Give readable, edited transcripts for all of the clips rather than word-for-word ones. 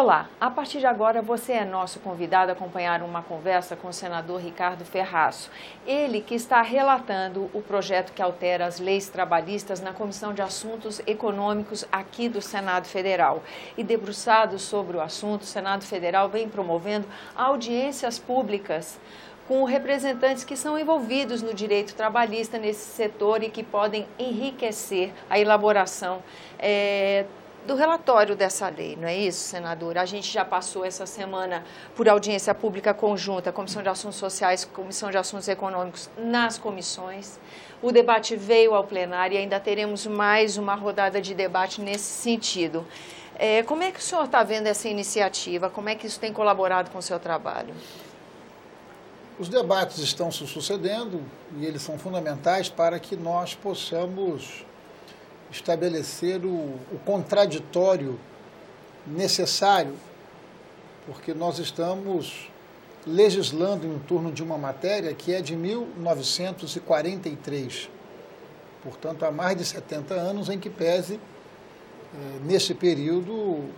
Olá, a partir de agora você é nosso convidado a acompanhar uma conversa com o senador Ricardo Ferraço. Ele que está relatando o projeto que altera as leis trabalhistas na Comissão de Assuntos Econômicos aqui do Senado Federal. E debruçado sobre o assunto, o Senado Federal vem promovendo audiências públicas com representantes que são envolvidos no direito trabalhista nesse setor e que podem enriquecer a elaboração do relatório dessa lei, não é isso, senadora? A gente já passou essa semana por audiência pública conjunta, Comissão de Assuntos Sociais, Comissão de Assuntos Econômicos nas comissões. O debate veio ao plenário e ainda teremos mais uma rodada de debate nesse sentido. Como é que o senhor está vendo essa iniciativa? Como é que isso tem colaborado com o seu trabalho? Os debates estão se sucedendo e eles são fundamentais para que nós possamos estabelecer o contraditório necessário, porque nós estamos legislando em torno de uma matéria que é de 1943, portanto, há mais de 70 anos, em que pese, nesse período,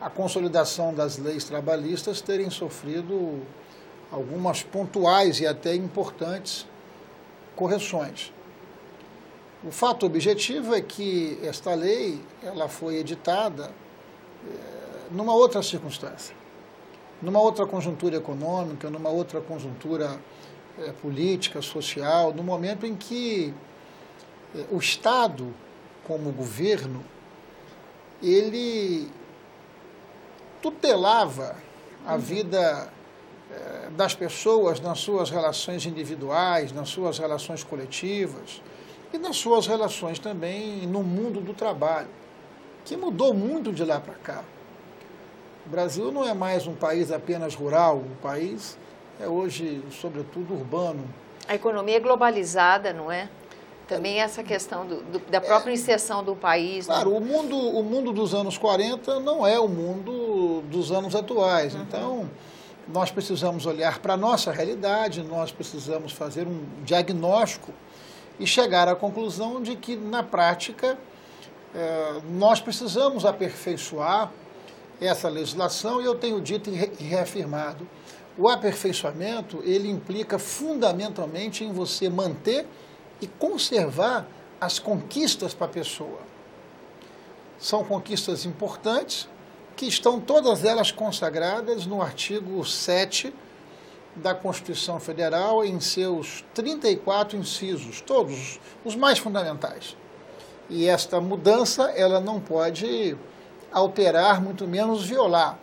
a consolidação das leis trabalhistas terem sofrido algumas pontuais e até importantes correções. O fato objetivo é que esta lei ela foi editada numa outra circunstância, numa outra conjuntura econômica, numa outra conjuntura política, social, no momento em que o Estado, como governo, ele tutelava a vida das pessoas nas suas relações individuais, nas suas relações coletivas, e nas suas relações também no mundo do trabalho, que mudou muito de lá para cá. O Brasil não é mais um país apenas rural, o país é hoje, sobretudo, urbano. A economia é globalizada, não é? Também essa questão da própria inserção do país. Claro, né? o mundo dos anos 40 não é o mundo dos anos atuais. Uhum. Então, nós precisamos olhar para a nossa realidade, nós precisamos fazer um diagnóstico e chegar à conclusão de que, na prática, nós precisamos aperfeiçoar essa legislação, e eu tenho dito e reafirmado, o aperfeiçoamento, ele implica fundamentalmente em você manter e conservar as conquistas para a pessoa. São conquistas importantes, que estão todas elas consagradas no artigo 7 da Constituição Federal, em seus 34 incisos, todos os mais fundamentais. E esta mudança, ela não pode alterar, muito menos violar.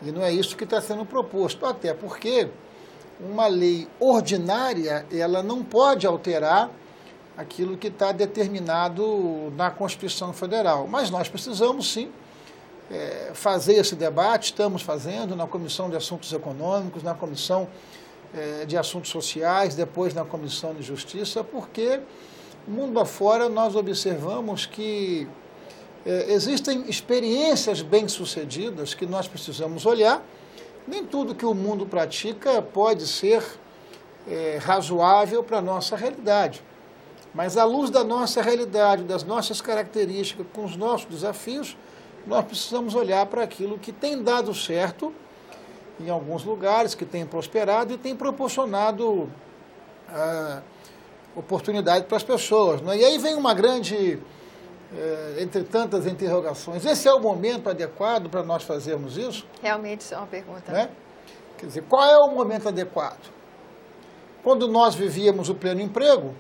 E não é isso que está sendo proposto, até porque uma lei ordinária, ela não pode alterar aquilo que está determinado na Constituição Federal. Mas nós precisamos, sim, fazer esse debate, estamos fazendo na Comissão de Assuntos Econômicos, na Comissão de Assuntos Sociais, depois na Comissão de Justiça, porque mundo afora nós observamos que existem experiências bem-sucedidas que nós precisamos olhar. Nem tudo que o mundo pratica pode ser razoável para a nossa realidade, mas à luz da nossa realidade, das nossas características, com os nossos desafios, nós precisamos olhar para aquilo que tem dado certo em alguns lugares, que tem prosperado e tem proporcionado oportunidade para as pessoas. Né? E aí vem uma grande, entre tantas interrogações, esse é o momento adequado para nós fazermos isso? Realmente isso é uma pergunta. Né? Quer dizer, qual é o momento adequado? Quando nós vivíamos o pleno emprego,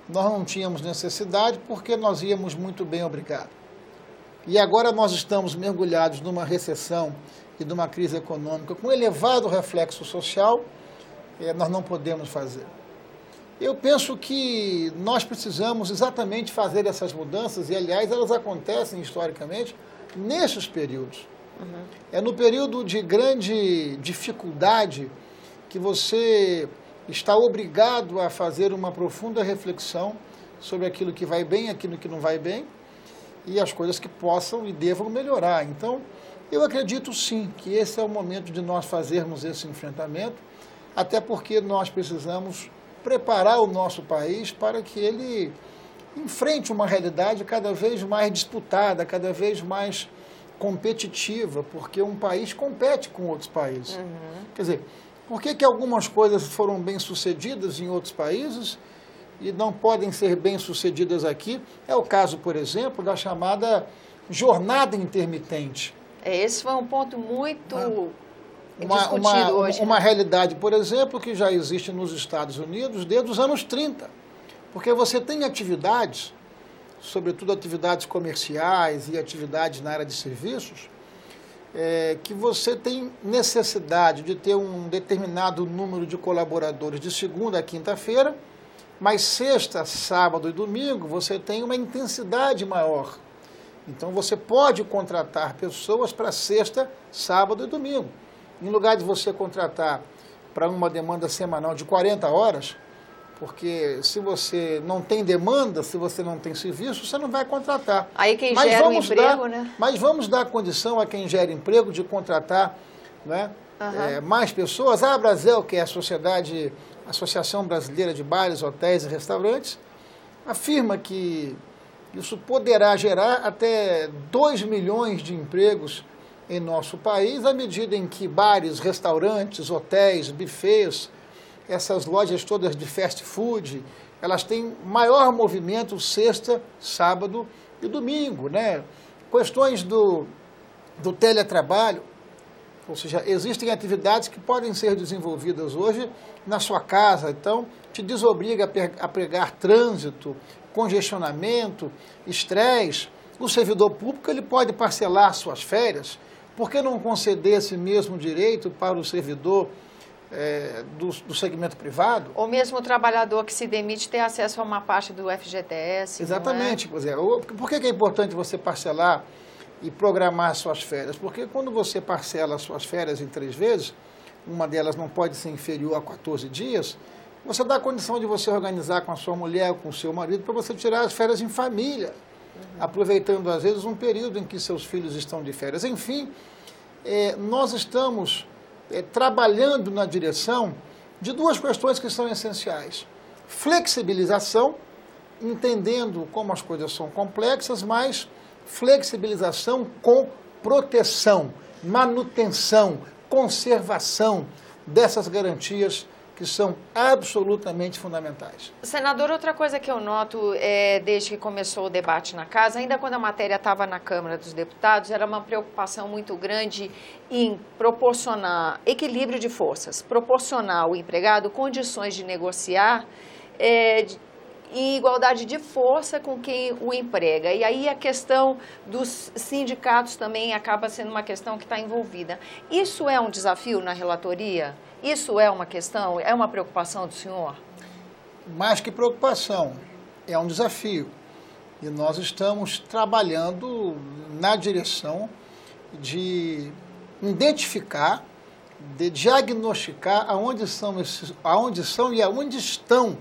nós não tínhamos necessidade porque nós íamos muito bem, obrigado. E agora nós estamos mergulhados numa recessão e numa crise econômica com elevado reflexo social, nós não podemos fazer. Eu penso que nós precisamos exatamente fazer essas mudanças, e aliás elas acontecem historicamente nesses períodos. Uhum. É no período de grande dificuldade que você está obrigado a fazer uma profunda reflexão sobre aquilo que vai bem, aquilo que não vai bem, e as coisas que possam e devam melhorar. Então, eu acredito sim que esse é o momento de nós fazermos esse enfrentamento, até porque nós precisamos preparar o nosso país para que ele enfrente uma realidade cada vez mais disputada, cada vez mais competitiva, porque um país compete com outros países. Quer dizer, por que algumas coisas foram bem-sucedidas em outros países e não podem ser bem-sucedidas aqui? É o caso, por exemplo, da chamada jornada intermitente. Esse foi um ponto muito discutido hoje. Uma realidade, por exemplo, que já existe nos Estados Unidos desde os anos 30. Porque você tem atividades, sobretudo atividades comerciais e atividades na área de serviços, que você tem necessidade de ter um determinado número de colaboradores de segunda a quinta-feira, mas sexta, sábado e domingo você tem uma intensidade maior. Então você pode contratar pessoas para sexta, sábado e domingo. Em lugar de você contratar para uma demanda semanal de 40 horas, porque se você não tem demanda, se você não tem serviço, você não vai contratar. Aí quem gera um emprego, né? Mas vamos dar condição a quem gera emprego de contratar, né, mais pessoas. A Abrazel, que é a Associação Brasileira de Bares, Hotéis e Restaurantes, afirma que isso poderá gerar até 2 milhões de empregos em nosso país, à medida em que bares, restaurantes, hotéis, buffets, essas lojas todas de fast food, elas têm maior movimento sexta, sábado e domingo, né? Questões do teletrabalho, ou seja, existem atividades que podem ser desenvolvidas hoje na sua casa, então te desobriga a pegar trânsito, congestionamento, estresse. O servidor público ele pode parcelar suas férias. Por que não conceder esse mesmo direito para o servidor do segmento privado? Ou mesmo o trabalhador que se demite ter acesso a uma parte do FGTS. Exatamente. Pois é. Por que é importante você parcelar e programar suas férias? Porque quando você parcela suas férias em 3 vezes, uma delas não pode ser inferior a 14 dias, você dá a condição de você organizar com a sua mulher, com o seu marido, para você tirar as férias em família, aproveitando às vezes um período em que seus filhos estão de férias. Enfim, nós estamos trabalhando na direção de 2 questões que são essenciais. Flexibilização, entendendo como as coisas são complexas, mas flexibilização com proteção, manutenção, conservação dessas garantias que são absolutamente fundamentais. Senador, outra coisa que eu noto desde que começou o debate na casa, ainda quando a matéria estava na Câmara dos Deputados, era uma preocupação muito grande em proporcionar equilíbrio de forças, proporcionar ao empregado condições de negociar em igualdade de força com quem o emprega. E aí a questão dos sindicatos também acaba sendo uma questão que está envolvida. Isso é um desafio na relatoria? Isso é uma questão, é uma preocupação do senhor? Mais que preocupação, é um desafio. E nós estamos trabalhando na direção de identificar, de diagnosticar aonde são e aonde estão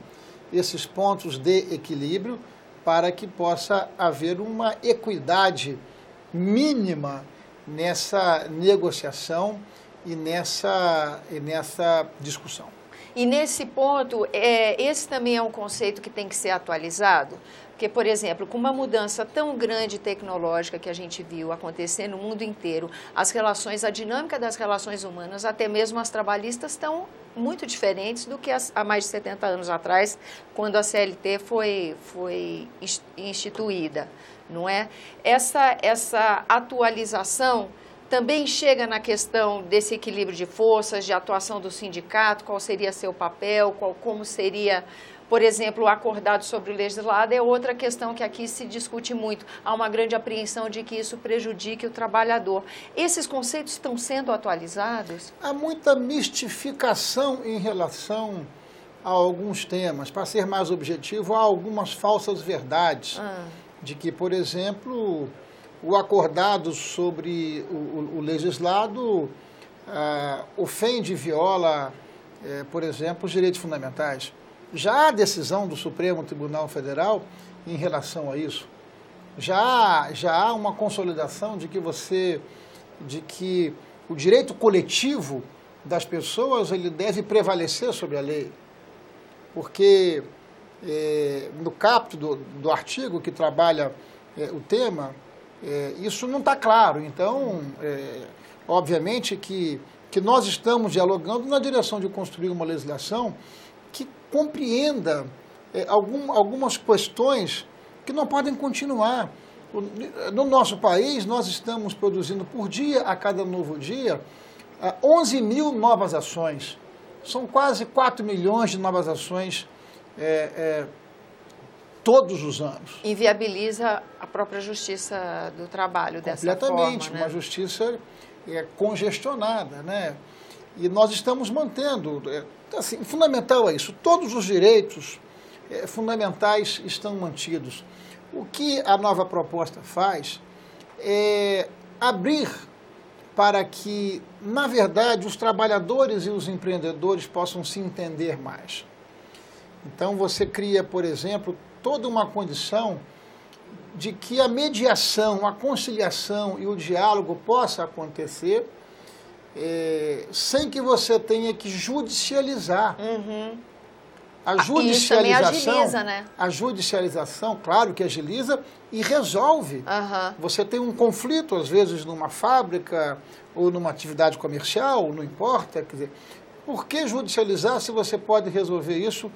esses pontos de equilíbrio para que possa haver uma equidade mínima nessa negociação e nessa discussão. E nesse ponto, esse também é um conceito que tem que ser atualizado? Porque, por exemplo, com uma mudança tão grande tecnológica que a gente viu acontecer no mundo inteiro, a dinâmica das relações humanas, até mesmo as trabalhistas, estão muito diferentes do que há mais de 70 anos atrás, quando a CLT foi instituída, não é? Essa atualização também chega na questão desse equilíbrio de forças, de atuação do sindicato, qual seria seu papel, como seria, por exemplo, o acordado sobre o legislado, é outra questão que aqui se discute muito. Há uma grande apreensão de que isso prejudique o trabalhador. Esses conceitos estão sendo atualizados? Há muita mistificação em relação a alguns temas. Para ser mais objetivo, há algumas falsas verdades de que, por exemplo, o acordado sobre o legislado ofende e viola, por exemplo, os direitos fundamentais. Já há decisão do Supremo Tribunal Federal em relação a isso. Já há uma consolidação de que o direito coletivo das pessoas ele deve prevalecer sobre a lei. Porque no caput do artigo que trabalha o tema, isso não está claro. Então, obviamente que nós estamos dialogando na direção de construir uma legislação que compreenda algumas questões que não podem continuar. No nosso país, nós estamos produzindo por dia, a cada novo dia, 11 mil novas ações. São quase 4 milhões de novas ações todos os anos. Inviabiliza a própria justiça do trabalho dessa forma. Completamente, né? Uma justiça congestionada, né? E nós estamos mantendo, assim, fundamental é isso, todos os direitos fundamentais estão mantidos. O que a nova proposta faz é abrir para que, na verdade, os trabalhadores e os empreendedores possam se entender mais. Então, você cria, por exemplo, toda uma condição de que a mediação, a conciliação e o diálogo possa acontecer sem que você tenha que judicializar. Uhum. A judicialização, isso também agiliza, né? A judicialização, claro que agiliza e resolve. Uhum. Você tem um conflito, às vezes, numa fábrica ou numa atividade comercial, não importa. Quer dizer, por que judicializar se você pode resolver isso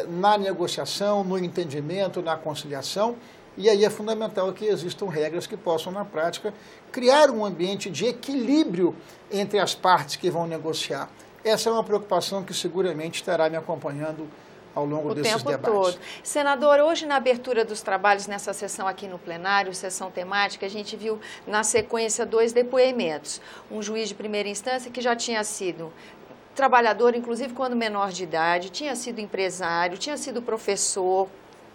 na negociação, no entendimento, na conciliação? E aí é fundamental que existam regras que possam, na prática, criar um ambiente de equilíbrio entre as partes que vão negociar. Essa é uma preocupação que seguramente estará me acompanhando ao longo desses debates. O tempo todo. Senador, hoje na abertura dos trabalhos nessa sessão aqui no plenário, sessão temática, a gente viu na sequência 2 depoimentos. Um juiz de primeira instância que já tinha sido trabalhador, inclusive quando menor de idade, tinha sido empresário, tinha sido professor,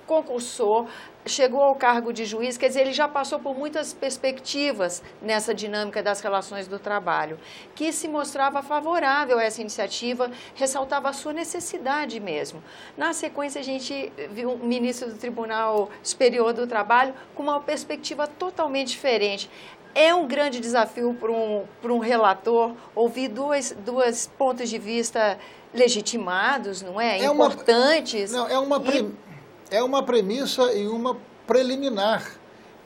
concursou, chegou ao cargo de juiz, quer dizer, ele já passou por muitas perspectivas nessa dinâmica das relações do trabalho, que se mostrava favorável a essa iniciativa, ressaltava a sua necessidade mesmo. Na sequência, a gente viu um ministro do Tribunal Superior do Trabalho com uma perspectiva totalmente diferente. É um grande desafio para um relator ouvir dois pontos de vista legitimados, não é? Importantes. É uma premissa e uma preliminar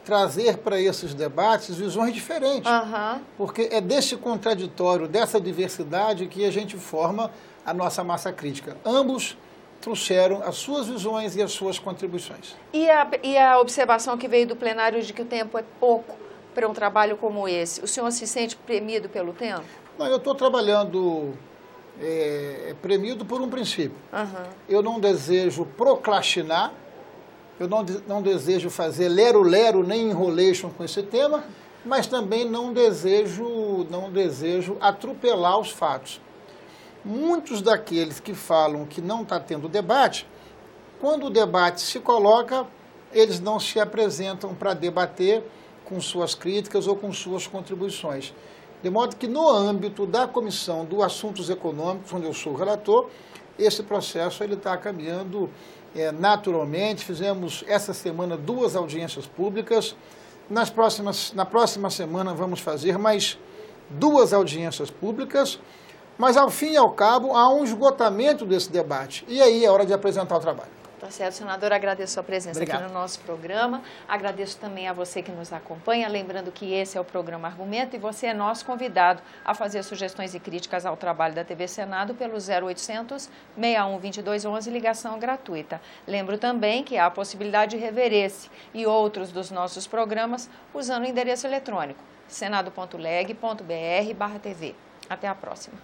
trazer para esses debates visões diferentes. Uhum. Porque é desse contraditório, dessa diversidade que a gente forma a nossa massa crítica. Ambos trouxeram as suas visões e as suas contribuições. E a observação que veio do plenário de que o tempo é pouco para um trabalho como esse, o senhor se sente premido pelo tempo? Não, eu estou trabalhando premido por um princípio. Uhum. Eu não desejo procrastinar, eu não desejo fazer lero-lero nem enrolation com esse tema, mas também não desejo atropelar os fatos. Muitos daqueles que falam que não está tendo debate, quando o debate se coloca, eles não se apresentam para debater com suas críticas ou com suas contribuições. De modo que no âmbito da Comissão dos Assuntos Econômicos, onde eu sou relator, esse processo está caminhando naturalmente. Fizemos essa semana 2 audiências públicas. Na próxima semana vamos fazer mais 2 audiências públicas, mas ao fim e ao cabo há um esgotamento desse debate. E aí é hora de apresentar o trabalho. Tá certo, senador, agradeço a sua presença Obrigado. Aqui no nosso programa, agradeço também a você que nos acompanha, lembrando que esse é o programa Argumento e você é nosso convidado a fazer sugestões e críticas ao trabalho da TV Senado pelo 0800 61 22 11, ligação gratuita. Lembro também que há a possibilidade de rever esse e outros dos nossos programas usando o endereço eletrônico senado.leg.br/TV. Até a próxima.